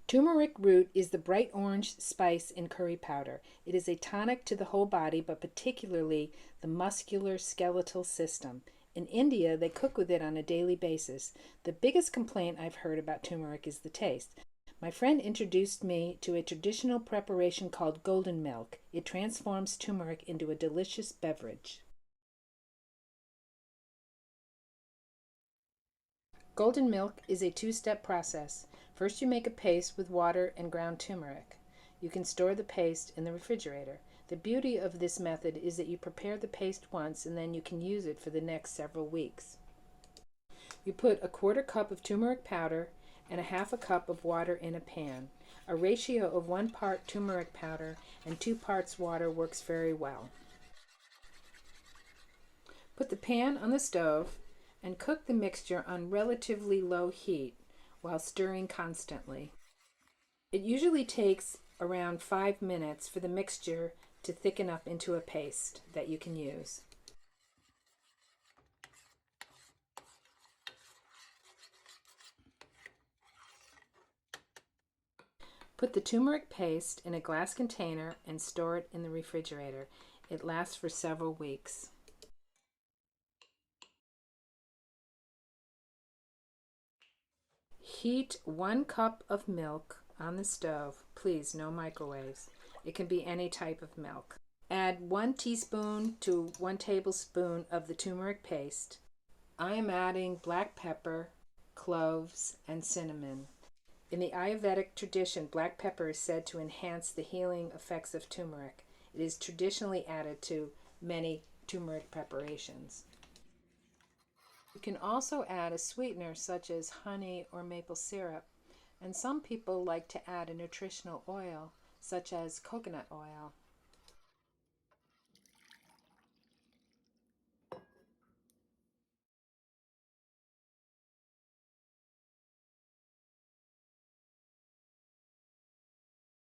Turmeric root is the bright orange spice in curry powder. It is a tonic to the whole body, but particularly the muscular skeletal system. In India, they cook with it on a daily basis. The biggest complaint I've heard about turmeric is the taste. My friend introduced me to a traditional preparation called golden milk. It transforms turmeric into a delicious beverage. Golden milk is a two-step process. First, you make a paste with water and ground turmeric. You can store the paste in the refrigerator. The beauty of this method is that you prepare the paste once and then you can use it for the next several weeks. You put a quarter cup of turmeric powder and a half a cup of water in a pan. A ratio of 1 part turmeric powder and 2 parts water works very well. Put the pan on the stove and cook the mixture on relatively low heat while stirring constantly. It usually takes around 5 minutes for the mixture to thicken up into a paste that you can use. Put the turmeric paste in a glass container and store it in the refrigerator. It lasts for several weeks. Heat 1 cup of milk on the stove. Please, no microwaves. It can be any type of milk. Add 1 teaspoon to 1 tablespoon of the turmeric paste. I am adding black pepper, cloves, and cinnamon. In the Ayurvedic tradition, black pepper is said to enhance the healing effects of turmeric. It is traditionally added to many turmeric preparations. You can also add a sweetener such as honey or maple syrup, and some people like to add a nutritional oil such as coconut oil.